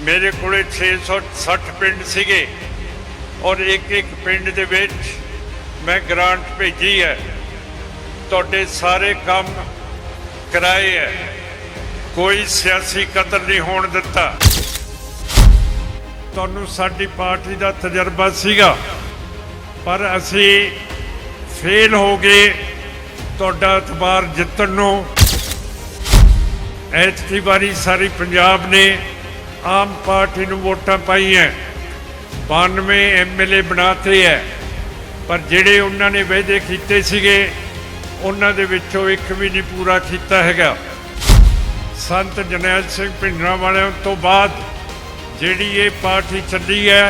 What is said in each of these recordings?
मेरे को 660 पिंड सीगे और एक पिंड दे विच मैं ग्रांट भेजी है, तुहाडे सारे काम कराए है, कोई सियासी कतल नहीं होण दिता। तुहानूं साडी पार्टी दा तजर्बा सीगा पर असी फेल हो गए तुहाडा एतबार जितण नूं। ऐतकी वारी सारी पंजाब ने आम पार्टी नूं वोटां पाईआं, 92 MLA बनाते है, पर जिहड़े उन्हां ने वायदे कीते सीगे उन्हां दे विचों एक भी नहीं पूरा कीता हैगा। संत जरनैल सिंह भिंडरांवाले तो बाद जिहड़ी ये पार्टी चली है,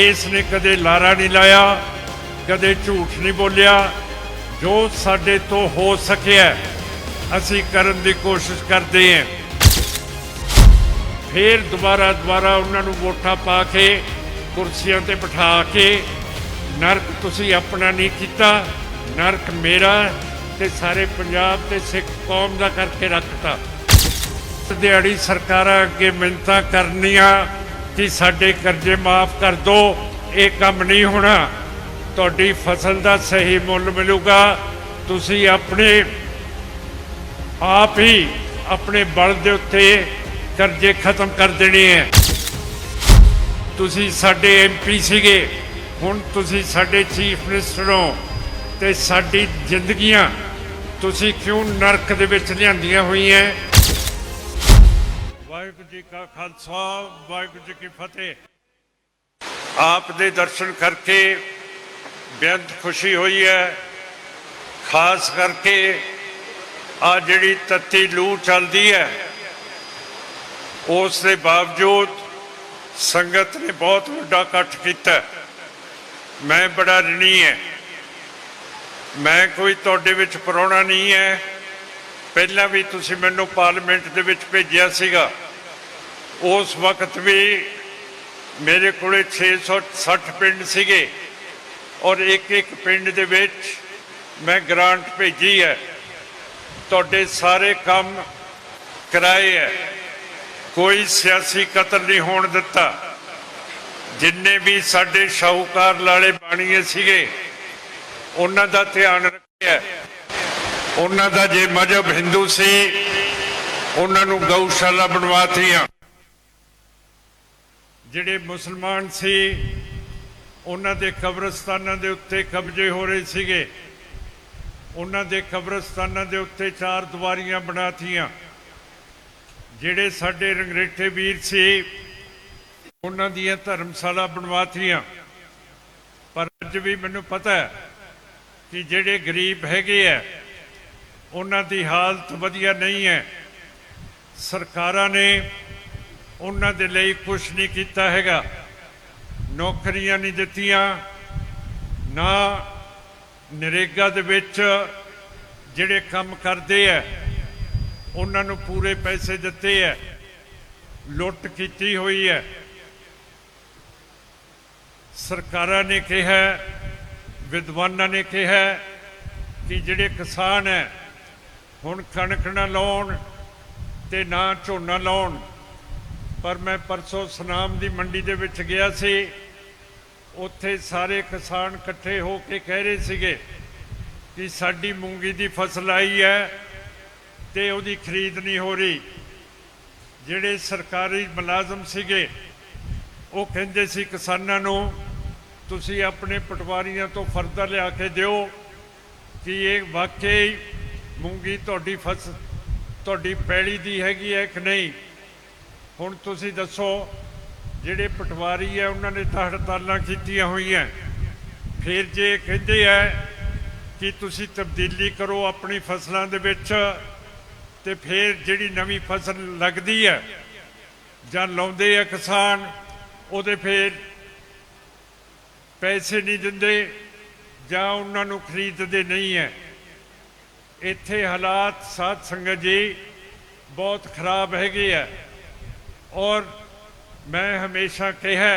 इसने कदे लारा नहीं लाया, कदे झूठ नहीं बोलिया। जो साडे तो हो सकिया असी करन दी कोशिश करते हैं। फिर दोबारा उन्होंने वोटां पा के कुर्सियां ते बिठा के नरक तुसी अपना नहीं किया, नरक मेरा ते सारे पंजाब ते सिख कौम का करके रखता। दिहाड़ी सरकारां अगे मिन्नतां करनियां कि साडे कर्जे माफ़ कर दो, ये काम नहीं होना। तुहाडी फसल का सही मुल मिलूगा, तुसी अपने आप ही अपने बल दे उत्ते कर्जे खत्म कर देने हैं। तुसी साडे MP सीगे, हुण तुसी साडे चीफ मिनिस्टर हो, ते साडी जिंदगियां तुसी क्यों नरक दे विच लिआंदियां होईयां। वाहिगुरू जी का खालसा, वाहिगुरू जी की फतेह। आप दे दर्शन करके बेहद खुशी हुई है, खास करके आ जिहड़ी तत्ती लू चलती है उस दे बावजूद संगत ने बहुत वड्डा इकट्ठ कीता। मैं बड़ा ऋणी है, मैं कोई तुहाडे विच पराउणा नहीं है। पहला भी तुसी मैनूं पार्लीमेंट दे विच भेजिया सीगा, उस वक्त भी मेरे को 660 पिंड सीगे और एक पिंड दे विच मैं ग्रांट भेजी है, तुहाडे सारे काम कराए है, कोई सियासी कतल नहीं होण दिता। जिन्ने भी साडे शाहूकार लाले बाणीए सीगे उन्हां दा ध्यान रखिया। उन्हां दा जे मजहब हिंदू सी उन्हां नूं गऊशाला बनवातीआं, जिहड़े मुसलमान सी उन्हां दे कब्रस्तानां दे उत्ते कब्जे हो रहे सीगे, उन्हां दे कब्रस्तानां दे उत्ते 4 दीवारियां बनातीआं। जिहड़े साडे रंगरेठे वीर सी उन्हां दीयां धर्मशाला बनवातीआं। पर अज भी मैनूं पता है कि जिहड़े गरीब हैगे है उन्हां दी हालत वधिया नहीं है। सरकारां ने उन्हां दे लई कुछ नहीं कीता हैगा, नौकरियां नहीं दित्तियां, ना नरेगा दे विच जिहड़े काम करदे है उन्हां नूं पूरे पैसे दिते है। लुट कीती हुई है। सरकारां ने कहा, विद्वानां ने कहा कि जिहड़े किसान है हुण कणक ना लाउण ते ना झोना लाउण। पर मैं परसों सुनाम दी मंडी दे विच गया सी, उत्थे सारे किसान इकट्ठे हो के कह रहे सीगे कि साडी मूंगी दी फसल आई है ते उहदी खरीद नहीं हो रही। जिहड़े सरकारी मुलाजम सीगे वो कहंदे सी किसानां नूं तुसीं अपने पटवारियां तो फर्दा लिया के दिओ कि ये वाकई मूंगी तुहाडी फसल तुहाडी पैली दी हैगी है कि नहीं। हुण तुसीं दसो, जिहड़े पटवारी है उन्होंने तो हड़तालां कीतियां होईयां, फिर जे कहंदे है कि तुसीं तब्दीली करो अपनी फसलों दे विच, ते फिर जिहड़ी नवीं फसल लगदी है जां लाउंदे है किसान उहदे फिर पैसे नहीं दिंदे जां उन्हां नूं खरीददे नहीं है। इत्थे हालात साध संगत जी बहुत खराब हैगे है। और मैं हमेशा कहा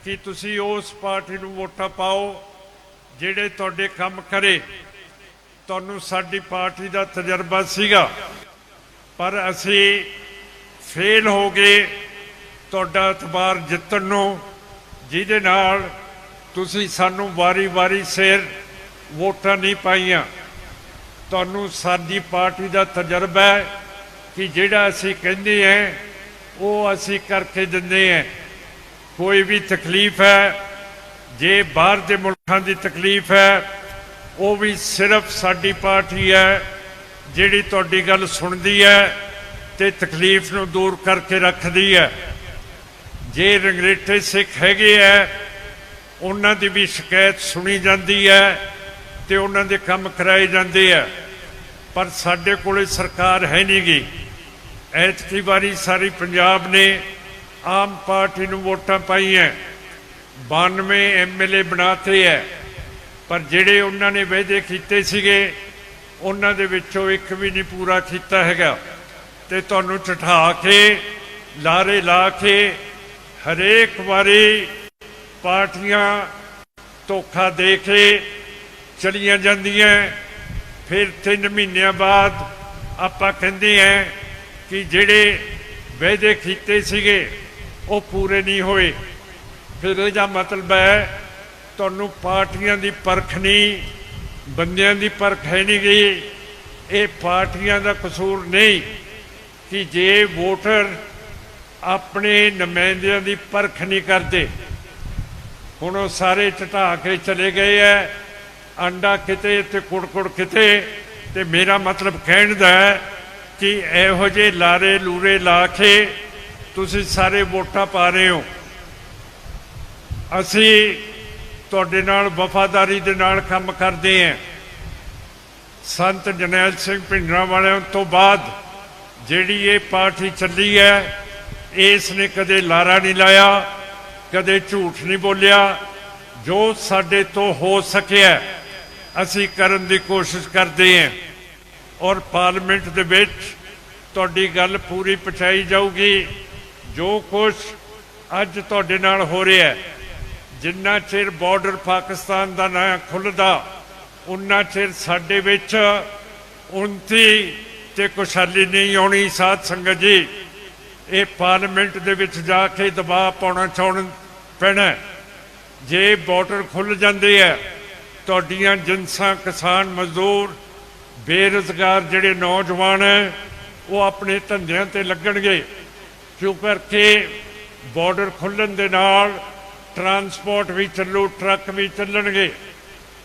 कि तुसी उस पार्टी नूं वोटां पाओ जिहड़े तुहाडे काम करे। तुहानूं साडी पार्टी दा तजर्बा सीगा पर असी फेल हो गए ਤੁਹਾਡਾ ਇਤਬਾਰ ਜਿੱਤਣ ਨੂੰ, ਜਿਹਦੇ ਨਾਲ ਤੁਸੀਂ ਸਾਨੂੰ ਵਾਰੀ ਸਿਰ ਵੋਟਾਂ ਨਹੀਂ ਪਾਈਆਂ। ਤੁਹਾਨੂੰ ਸਾਡੀ ਪਾਰਟੀ ਦਾ ਤਜਰਬਾ ਹੈ कि ਜਿਹੜਾ ਅਸੀਂ ਕਹਿੰਦੇ हैं ਉਹ ਅਸੀਂ ਕਰਕੇ ਦਿੰਦੇ हैं। कोई भी तकलीफ है, जे बाहर के मुल्कों की तकलीफ है, वो भी सिर्फ साडी पार्टी है जिहड़ी तुहाडी गल सुनदी है ते तकलीफ नूं दूर करके रखदी है। जे रंगरेटे सिख हैगे है, उन्हां दी भी शिकायत सुनी जाती है ते उन्हां दे काम कराए जाते हैं, पर साडे कोले सरकार है नहीं गी। ऐतकी वारी सारी पंजाब ने आम पार्टी नूं वोटां पाईयां, 92 MLA बनाते है, पर जिहड़े उन्होंने वायदे कीते सीगे उन्हां दे विचों एक भी नहीं पूरा कीता हैगा। ते तुहानूं चढ़ा के लारे ला के हरेक वारी पार्टियां धोखा दे के चलियां जांदियां। फिर 3 महीनों बाद आपां कहंदे हैं कि जिहड़े वायदे कीते सीगे वो पूरे नहीं होए। फिर इसका मतलब है तुहानूं पार्टियां दी परख नहीं, बंदियां दी परख है नहीं गई। ये पार्टियां दा कसूर नहीं कि जे वोटर अपने नुमाइंदियां दी परख नहीं करते। हुण वो सारे ढटा के चले गए है, अंडा किते ते कुड़ किते। ते मेरा मतलब कहण दा है कि इहो जे लारे लूरे ला के तुसीं सारे वोटां पा रहे हो। असीं तुहाडे नाल वफादारी दे नाल काम करदे हैं। संत जरनैल सिंह भिंडरांवाले तो बाद जिहड़ी ये पार्टी चली है, इसने कदे लारा नहीं लाया, कदे झूठ नहीं बोलिया। जो साडे तो हो सकिया असीं करन दी कोशिश करते हैं, और पार्लीमेंट दे विच तुहाडी गल पूरी पहुँचाई जाऊगी। जो कुछ अज तुहाडे नाल हो रहा है, जिन्ना चिर बॉर्डर पाकिस्तान का ना खुलदा उन्ना चिर साडे विच उन्नति ते खुशहाली नहीं आउणी। साध संगत जी, ये पार्लीमेंट दे विच जाके दबाव पाउणा चाहण पैना। जे बॉर्डर खुल जाते हैं, तुहाडीआं जिनसां किसान मजदूर बेरोजगार जिहड़े नौजवान हैं वो अपने धंधिਆਂ ते लगणगे। क्यों करके बॉर्डर खुलण दे नाल ट्रांसपोर्ट भी चलू, ट्रक भी चलणगे।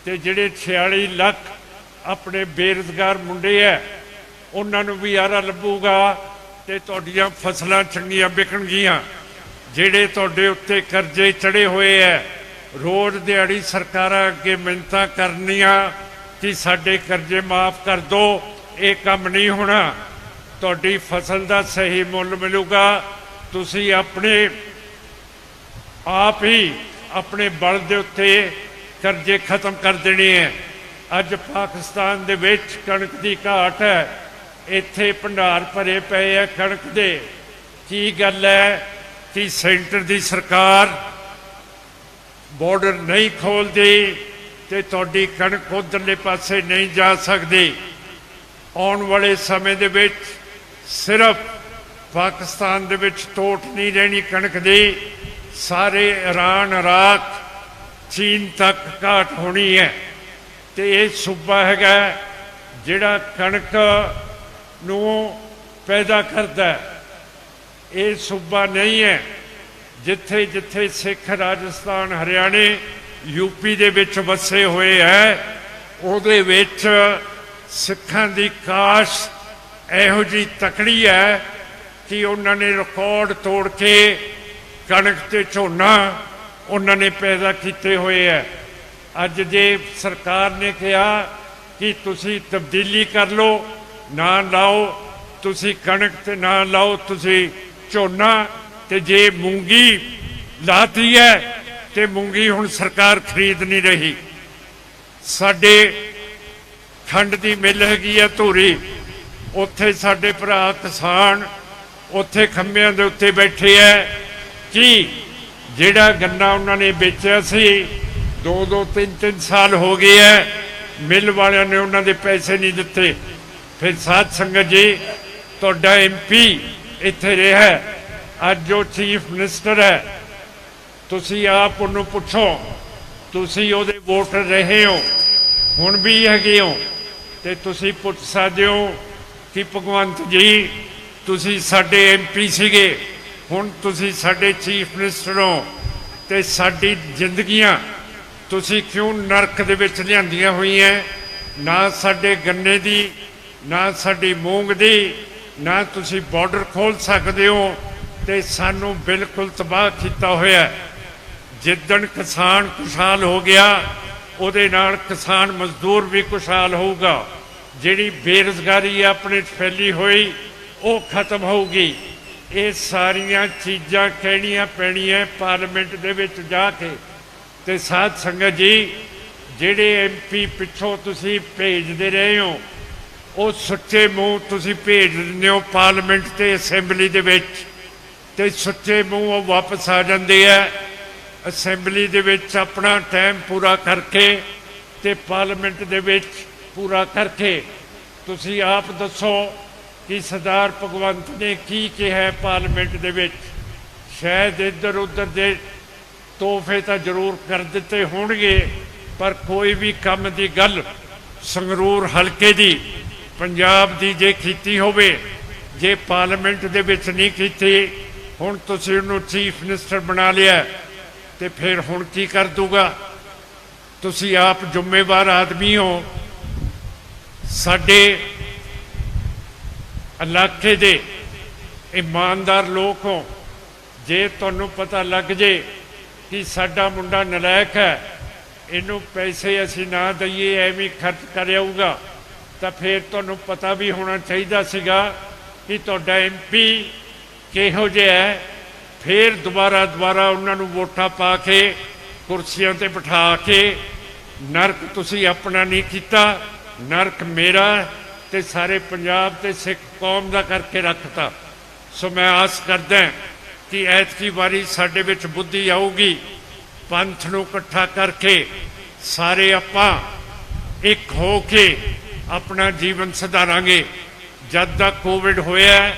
ते जिहड़े 46 लाख अपने बेरोजगार मुंडे है उन्हां नूं भी आरा लभूगा ते तुहाडीआं फसलां चंगीआं विकणगीआं। जिहड़े तुहाडे उत्ते करजे चढ़े हुए है, रोज़ दिहाड़ी सरकारां अगे मिन्नतां करनियां कि साडे करजे माफ़ कर दो, ये काम नहीं होना। तुहाडी फसल का सही मुल मिलूगा। तुसीं अपने आप ही अपने बल दे उत्ते करजे खत्म कर देने हैं। अज पाकिस्तान दे विच कणक की घाट है, इत्थे भंडार भरे पे है कणक दे। की गल है कि सेंटर की सरकार बॉर्डर नहीं खोलती ते तुहाडी कणक उधरले पासे नहीं जा सकती। आने वाले समय दे विच सिर्फ पाकिस्तान दे विच टोट नहीं रहनी कणक दी, सारे ईरान, इराक, चीन तक घाट होनी है। तो ये सूबा हैगा जिहड़ा कणक नूं पैदा करता है। ये सूबा नहीं है जिथे जिथे सिख राजस्थान, हरियाणे, यूपी दे विच वसे हुए है, उहदे विच सिखां दी काश इहो जी तकड़ी है कि उन्होंने रिकॉर्ड तोड़ के कणक ते झोना उन्होंने पैदा किए हुए है। अज जे सरकार ने कहा कि तुसी तब्दीली कर लो, ना लाओ तुसी कणक ते ना लाओ तुसी झोना, ते जे मूंगी लाती है तो मूंगी हुण सरकार खरीद नहीं रही। साडे खंड की मिल हैगी है धूरी, उत्थे साडे भरा किसान उत्थे खंभियां दे उत्ते बैठे है कि जिहड़ा गन्ना उन्होंने बेचा सी 2-2, 3-3 साल हो गए है, मिल वालियां ने उन्होंने पैसे नहीं दिते। फिर साध संगत जी तुहाडा MP इत्थे रहा ਅੱਜ ਜੋ ਚੀਫ ਮਿਨਿਸਟਰ ਹੈ ਤੁਸੀਂ ਆਪ ਉਹਨੂੰ ਪੁੱਛੋ, ਤੁਸੀਂ ਉਹਦੇ ਵੋਟਰ ਰਹੇ ਹੋ, ਹੁਣ ਵੀ ਹੈਗੇ ਹੋ, ਤੇ ਤੁਸੀਂ ਪੁੱਛ ਸਕਦੇ ਹੋ ਕਿ ਭਗਵੰਤ ਜੀ ਤੁਸੀਂ ਸਾਡੇ MP ਸੀਗੇ, ਹੁਣ ਤੁਸੀਂ ਸਾਡੇ ਚੀਫ ਮਿਨਿਸਟਰ ਹੋ, ਤੇ ਸਾਡੀ ਜ਼ਿੰਦਗੀਆਂ ਤੁਸੀਂ ਕਿਉਂ ਨਰਕ ਦੇ ਵਿੱਚ ਲਿਆਂਦੀਆਂ ਹੋਈਆਂ? ਨਾ ਸਾਡੇ ਗੰਨੇ ਦੀ, ਨਾ ਸਾਡੀ ਮੂੰਗ ਦੀ, ਨਾ ਤੁਸੀਂ ਬਾਰਡਰ ਖੋਲ੍ਹ ਸਕਦੇ ਹੋ, ਤੇ ਸਾਨੂੰ ਬਿਲਕੁਲ ਤਬਾਹ ਕੀਤਾ ਹੋਇਆ। ਜਿੱਦਣ ਕਿਸਾਨ ਖੁਸ਼ਹਾਲ ਹੋ ਗਿਆ ਉਹਦੇ ਨਾਲ ਕਿਸਾਨ ਮਜ਼ਦੂਰ ਵੀ ਖੁਸ਼ਹਾਲ ਹੋਊਗਾ। ਜਿਹੜੀ ਬੇਰੁਜ਼ਗਾਰੀ ਆਪਣੇ 'ਚ ਫੈਲੀ ਹੋਈ ਉਹ ਖਤਮ ਹੋਊਗੀ। ਇਹ ਸਾਰੀਆਂ ਚੀਜ਼ਾਂ ਕਹਿਣੀਆਂ ਪੈਣੀਆਂ ਪਾਰਲੀਮੈਂਟ ਦੇ ਵਿੱਚ ਜਾ ਕੇ। ਤੇ ਸਾਧ ਸੰਗਤ ਜੀ, ਜਿਹੜੇ MP ਪਿੱਛੋਂ ਤੁਸੀਂ ਭੇਜਦੇ ਰਹੇ ਹੋ ਉਹ ਸੁੱਚੇ ਮੂੰਹ ਤੁਸੀਂ ਭੇਜ ਦਿੰਦੇ ਹੋ ਪਾਰਲੀਮੈਂਟ ਤੇ ਅਸੈਂਬਲੀ ਦੇ ਵਿੱਚ, ਤੇ ਸੁੱਚੇ ਮੂੰਹ ਉਹ ਵਾਪਸ ਆ ਜਾਂਦੇ ਆ ਅਸੈਂਬਲੀ ਦੇ ਵਿੱਚ ਆਪਣਾ ਟਾਈਮ ਪੂਰਾ ਕਰਕੇ ਤੇ ਪਾਰਲੀਮੈਂਟ ਦੇ ਵਿੱਚ ਪੂਰਾ ਕਰਕੇ। ਤੁਸੀਂ ਆਪ ਦੱਸੋ ਕਿ ਸਰਦਾਰ ਭਗਵੰਤ ਨੇ ਕੀ ਕਿਹਾ ਪਾਰਲੀਮੈਂਟ ਦੇ ਵਿੱਚ? ਸ਼ਾਇਦ ਇੱਧਰ ਉੱਧਰ ਦੇ ਤੋਹਫੇ ਤਾਂ ਜ਼ਰੂਰ ਕਰ ਦਿੱਤੇ ਹੋਣਗੇ, ਪਰ ਕੋਈ ਵੀ ਕੰਮ ਦੀ ਗੱਲ ਸੰਗਰੂਰ ਹਲਕੇ ਦੀ, ਪੰਜਾਬ ਦੀ ਜੇ ਕੀਤੀ ਹੋਵੇ, ਜੇ ਪਾਰਲੀਮੈਂਟ ਦੇ ਵਿੱਚ ਨਹੀਂ ਕੀਤੀ, ਹੁਣ ਤੁਸੀਂ ਉਹਨੂੰ ਚੀਫ ਮਿਨਿਸਟਰ ਬਣਾ ਲਿਆ, ਤੇ ਫਿਰ ਹੁਣ ਕੀ ਕਰ ਦੂਗਾ? ਤੁਸੀਂ ਆਪ ਜ਼ਿੰਮੇਵਾਰ ਆਦਮੀ ਹੋ, ਸਾਡੇ ਇਲਾਕੇ ਦੇ ਇਮਾਨਦਾਰ ਲੋਕ ਹੋ। ਜੇ ਤੁਹਾਨੂੰ ਪਤਾ ਲੱਗ ਜੇ ਕਿ ਸਾਡਾ ਮੁੰਡਾ ਨਲਾਇਕ ਹੈ, ਇਹਨੂੰ ਪੈਸੇ ਅਸੀਂ ਨਾ ਦਈਏ, ਐਵੇਂ ਖਰਚ ਕਰ ਆਊਗਾ, ਤਾਂ ਫਿਰ ਤੁਹਾਨੂੰ ਪਤਾ ਵੀ ਹੋਣਾ ਚਾਹੀਦਾ ਸੀਗਾ ਕਿ ਤੁਹਾਡਾ MP ਕਿਹੋ ਜਿਹਾ ਹੈ। ਫਿਰ ਦੁਬਾਰਾ ਉਹਨਾਂ ਨੂੰ ਵੋਟਾਂ ਪਾ ਕੇ ਕੁਰਸੀਆਂ 'ਤੇ ਬਿਠਾ ਕੇ ਨਰਕ ਤੁਸੀਂ ਆਪਣਾ ਨਹੀਂ ਕੀਤਾ, ਨਰਕ ਮੇਰਾ ਤੇ ਸਾਰੇ ਪੰਜਾਬ ਤੇ ਸਿੱਖ ਕੌਮ ਦਾ ਕਰਕੇ ਰੱਖਤਾ। ਸੋ ਮੈਂ ਆਸ ਕਰਦਾ ਕਿ ਐਤਕੀ ਵਾਰੀ ਸਾਡੇ ਵਿੱਚ ਬੁੱਧੀ ਆਊਗੀ, ਪੰਥ ਨੂੰ ਇਕੱਠਾ ਕਰਕੇ ਸਾਰੇ ਆਪਾਂ ਇੱਕ ਹੋ ਕੇ ਆਪਣਾ ਜੀਵਨ ਸੁਧਾਰਾਂਗੇ। ਜਦ ਦਾ ਕੋਵਿਡ ਹੋਇਆ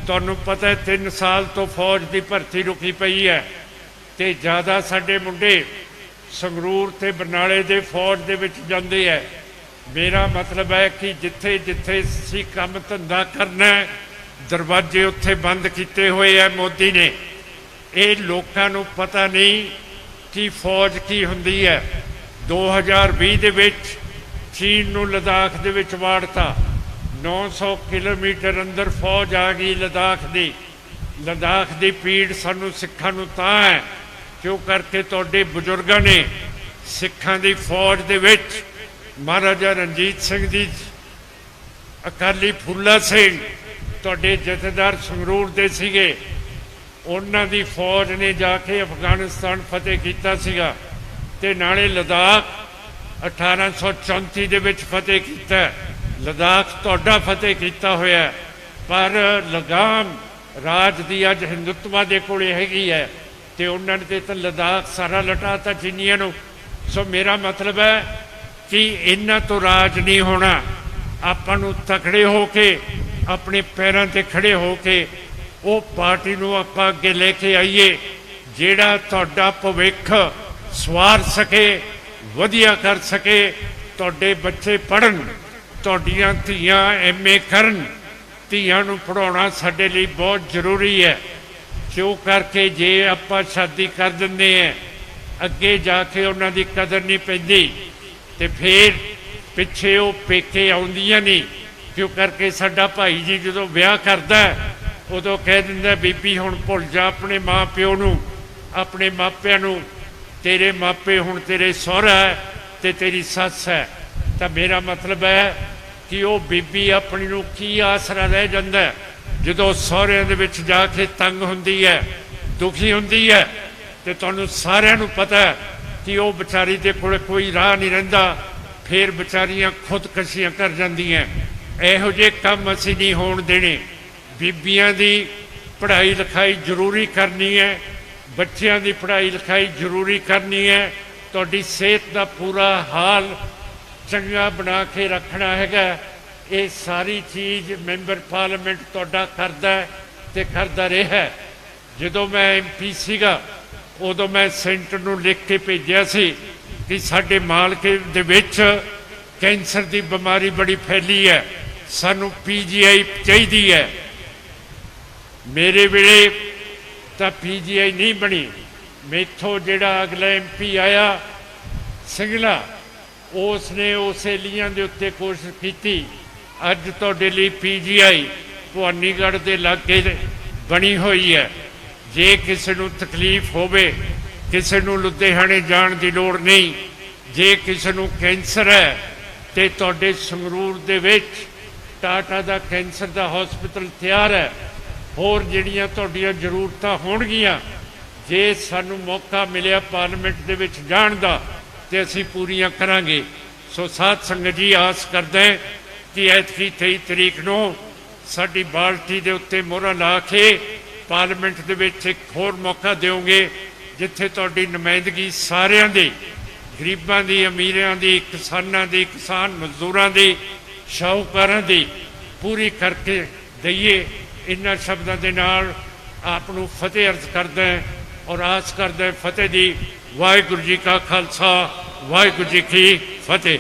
ਤੁਹਾਨੂੰ ਪਤਾ 3 ਸਾਲ ਤੋਂ ਫੌਜ ਦੀ ਭਰਤੀ ਰੁਕੀ ਪਈ ਹੈ, ਤੇ ਜ਼ਿਆਦਾ ਸਾਡੇ ਮੁੰਡੇ ਸੰਗਰੂਰ ਤੇ ਬਰਨਾਲੇ ਦੇ ਫੌਜ ਦੇ ਵਿੱਚ ਜਾਂਦੇ ਹੈ। ਮੇਰਾ ਮਤਲਬ ਹੈ ਕਿ ਜਿੱਥੇ ਜਿੱਥੇ ਅਸੀਂ ਕੰਮ ਧੰਦਾ ਕਰਨਾ, ਦਰਵਾਜ਼ੇ ਉੱਥੇ ਬੰਦ ਕੀਤੇ ਹੋਏ ਹੈ ਮੋਦੀ ਨੇ। ਇਹ ਲੋਕਾਂ ਨੂੰ ਪਤਾ ਨਹੀਂ ਕਿ ਫੌਜ ਕੀ ਹੁੰਦੀ ਹੈ। 2020 ਦੇ ਵਿੱਚ ਚੀਨ ਨੂੰ ਲਦਾਖ ਦੇ ਵਿੱਚ ਵਾੜਤਾ, 900 ਕਿਲੋਮੀਟਰ ਅੰਦਰ ਫੌਜ ਆ ਗਈ ਲਦਾਖ ਦੀ ਪੀੜ ਸਾਨੂੰ ਸਿੱਖਾਂ ਨੂੰ ਤਾਂ ਹੈ ਕਿਉਂ ਕਰਕੇ ਤੁਹਾਡੇ ਬਜ਼ੁਰਗਾਂ ਨੇ ਸਿੱਖਾਂ ਦੀ ਫੌਜ ਦੇ ਵਿੱਚ ਮਹਾਰਾਜਾ ਰਣਜੀਤ ਸਿੰਘ ਜੀ, ਅਕਾਲੀ ਫੂਲਾ ਸਿੰਘ ਤੁਹਾਡੇ ਜਥੇਦਾਰ ਸੰਗਰੂਰ ਦੇ ਸੀਗੇ, ਉਹਨਾਂ ਦੀ ਫੌਜ ਨੇ ਜਾ ਕੇ ਅਫਗਾਨਿਸਤਾਨ ਫਤਿਹ ਕੀਤਾ ਸੀਗਾ, ਤੇ ਨਾਲੇ ਲਦਾਖ 1834 ਦੇ ਵਿੱਚ ਫਤਿਹ ਕੀਤਾ। ਲਦਾਖ ਤੁਹਾਡਾ ਫਤਿਹ ਕੀਤਾ ਹੋਇਆ, ਪਰ ਲਗਾਮ ਰਾਜ ਦੀ ਅੱਜ ਹਿੰਦੂਤਵਾ ਦੇ ਕੋਲੇ ਹੈਗੀ ਹੈ, ਤੇ ਉਹਨਾਂ ਨੇ ਤਾਂ ਲਦਾਖ ਸਾਰਾ ਲਟਾਤਾ ਚੀਨੀਆਂ ਨੂੰ। ਸੋ ਮੇਰਾ ਮਤਲਬ ਹੈ ਕਿ ਇਹਨਾਂ ਤੋਂ ਰਾਜ ਨਹੀਂ ਹੋਣਾ। ਆਪਾਂ ਨੂੰ ਤਕੜੇ ਹੋ ਕੇ ਆਪਣੇ ਪੈਰਾਂ 'ਤੇ ਖੜੇ ਹੋ ਕੇ ਉਹ ਪਾਰਟੀ ਨੂੰ ਆਪਾਂ ਅੱਗੇ ਲੈ ਕੇ ਆਈਏ ਜਿਹੜਾ ਤੁਹਾਡਾ ਭਵਿੱਖ ਸਵਾਰ ਸਕੇ, ਵਧੀਆ ਕਰ ਸਕੇ, ਤੁਹਾਡੇ ਬੱਚੇ ਪੜ੍ਹਨ, ਤੁਹਾਡੀਆਂ ਧੀਆਂ MA ਕਰਨ। ਧੀਆਂ ਨੂੰ ਪੜ੍ਹਾਉਣਾ ਸਾਡੇ ਲਈ ਬਹੁਤ ਜ਼ਰੂਰੀ ਹੈ, ਕਿਉਂ ਕਰਕੇ ਜੇ ਆਪਾਂ ਸ਼ਾਦੀ ਕਰ ਦਿੰਦੇ ਹਾਂ ਅੱਗੇ ਜਾ ਕੇ ਉਹਨਾਂ ਦੀ ਕਦਰ ਨਹੀਂ ਪੈਂਦੀ, ਤੇ ਫਿਰ ਪਿੱਛੇ ਉਹ ਪੇਕੇ ਆਉਂਦੀਆਂ ਨਹੀਂ। ਕਿਉਂ ਕਰਕੇ ਸਾਡਾ ਭਾਈ ਜੀ ਜਦੋਂ ਵਿਆਹ ਕਰਦਾ ਉਦੋਂ ਕਹਿ ਦਿੰਦਾ ਬੀਬੀ ਹੁਣ ਭੁੱਲ ਜਾ ਆਪਣੇ ਮਾਂ ਪਿਓ ਨੂੰ, ਆਪਣੇ ਮਾਪਿਆਂ ਨੂੰ, ਤੇਰੇ ਮਾਪੇ ਹੁਣ ਤੇਰੇ ਸਹੁਰਾ ਹੈ ਤੇ ਤੇਰੀ ਸੱਸ ਹੈ। ਤਾਂ ਮੇਰਾ ਮਤਲਬ ਹੈ ਕਿ ਉਹ ਬੀਬੀ ਆਪਣੀ ਨੂੰ ਕੀ ਆਸਰਾ ਰਹਿ ਜਾਂਦਾ ਜਦੋਂ ਸਹੁਰਿਆਂ ਦੇ ਵਿੱਚ ਜਾ ਕੇ ਤੰਗ ਹੁੰਦੀ ਹੈ, ਦੁਖੀ ਹੁੰਦੀ ਹੈ। ਤੇ ਤੁਹਾਨੂੰ ਸਾਰਿਆਂ ਨੂੰ ਪਤਾ ਹੈ ਕਿ ਉਹ ਵਿਚਾਰੀ ਦੇ ਕੋਲ ਕੋਈ ਰਾਹ ਨਹੀਂ ਰਹਿੰਦਾ, ਫਿਰ ਵਿਚਾਰੀਆਂ ਖੁਦਕਸ਼ੀਆਂ ਕਰ ਜਾਂਦੀਆਂ। ਇਹੋ ਜਿਹੇ ਕੰਮ ਅਸੀਂ ਨਹੀਂ ਹੋਣ ਦੇਣੇ। ਬੀਬੀਆਂ ਦੀ ਪੜ੍ਹਾਈ ਲਿਖਾਈ ਜ਼ਰੂਰੀ ਕਰਨੀ ਹੈ, ਬੱਚਿਆਂ ਦੀ ਪੜ੍ਹਾਈ ਲਿਖਾਈ ਜ਼ਰੂਰੀ ਕਰਨੀ ਹੈ, ਤੁਹਾਡੀ ਸਿਹਤ ਦਾ ਪੂਰਾ ਹਾਲ ਚੰਗਾ ਬਣਾ ਕੇ ਰੱਖਣਾ ਹੈਗਾ। ਇਹ ਸਾਰੀ ਚੀਜ਼ ਮੈਂਬਰ ਪਾਰਲੀਮੈਂਟ ਤੁਹਾਡਾ ਕਰਦਾ ਤੇ ਕਰਦਾ ਰਿਹਾ। ਜਦੋਂ ਮੈਂ MP ਸੀਗਾ ਉਦੋਂ ਮੈਂ ਸੈਂਟਰ ਨੂੰ ਲਿਖ ਕੇ ਭੇਜਿਆ ਸੀ ਕਿ ਸਾਡੇ ਮਾਲਕੇ ਦੇ ਵਿੱਚ ਕੈਂਸਰ ਦੀ ਬਿਮਾਰੀ ਬੜੀ ਫੈਲੀ ਹੈ, ਸਾਨੂੰ PGI ਚਾਹੀਦੀ ਹੈ। ਮੇਰੇ ਵੇਲੇ ਤਾਂ PGI ਨਹੀਂ ਬਣੀ। ਮੈਥੋਂ ਜਿਹੜਾ ਅਗਲਾ MP ਆਇਆ ਸਿੰਗਲਾ, ਉਸ ਨੇ ਉਸ ਏਲੀਆਂ ਦੇ ਉੱਤੇ ਕੋਸ਼ਿਸ਼ ਕੀਤੀ। ਅੱਜ ਤੁਹਾਡੇ ਲਈ PGI ਭਵਾਨੀਗੜ੍ਹ ਦੇ ਲਾਗੇ ਬਣੀ ਹੋਈ ਹੈ। ਜੇ ਕਿਸੇ ਨੂੰ ਤਕਲੀਫ ਹੋਵੇ, ਕਿਸੇ ਨੂੰ ਲੁਧਿਆਣੇ ਜਾਣ ਦੀ ਲੋੜ ਨਹੀਂ। ਜੇ ਕਿਸੇ ਨੂੰ ਕੈਂਸਰ ਹੈ ਤੇ ਤੁਹਾਡੇ ਸੰਗਰੂਰ ਦੇ ਵਿੱਚ ਟਾਟਾ ਦਾ ਕੈਂਸਰ ਦਾ ਹਸਪਤਾਲ ਤਿਆਰ ਹੈ। ਹੋਰ ਜਿਹੜੀਆਂ ਤੁਹਾਡੀਆਂ ਜ਼ਰੂਰਤਾਂ ਹੋਣਗੀਆਂ, ਜੇ ਸਾਨੂੰ ਮੌਕਾ ਮਿਲਿਆ ਪਾਰਲੀਮੈਂਟ ਦੇ ਵਿੱਚ ਜਾਣ ਦਾ ਤੇ ਅਸੀਂ ਪੂਰੀਆਂ ਕਰਾਂਗੇ। ਸੋ ਸਾਧ ਸੰਗਤ ਜੀ, ਆਸ ਕਰਦਾ ਕਿ ਐਤਕੀ 23 ਤਰੀਕ ਨੂੰ ਸਾਡੀ ਬਾਲਟੀ ਦੇ ਉੱਤੇ ਮੋਹਰਾਂ ਲਾ ਕੇ ਪਾਰਲੀਮੈਂਟ ਦੇ ਵਿੱਚ ਇੱਕ ਹੋਰ ਮੌਕਾ ਦਿਓਗੇ, ਜਿੱਥੇ ਤੁਹਾਡੀ ਨੁਮਾਇੰਦਗੀ ਸਾਰਿਆਂ ਦੀ, ਗਰੀਬਾਂ ਦੀ, ਅਮੀਰਾਂ ਦੀ, ਕਿਸਾਨਾਂ ਦੀ, ਕਿਸਾਨ ਮਜ਼ਦੂਰਾਂ ਦੀ, ਸ਼ਾਹੂਕਾਰਾਂ ਦੀ ਪੂਰੀ ਕਰਕੇ ਦਈਏ। ਇਹਨਾਂ ਸ਼ਬਦਾਂ ਦੇ ਨਾਲ ਆਪ ਨੂੰ ਫਤਿਹ ਅਰਜ਼ ਕਰਦਾ ਔਰ ਆਸ ਕਰਦਾ ਫਤਿਹ ਦੀ। ਵਾਹਿਗੁਰੂ ਜੀ ਕਾ ਖਾਲਸਾ, ਵਾਹਿਗੁਰੂ ਜੀ ਕੀ ਫਤਿਹ।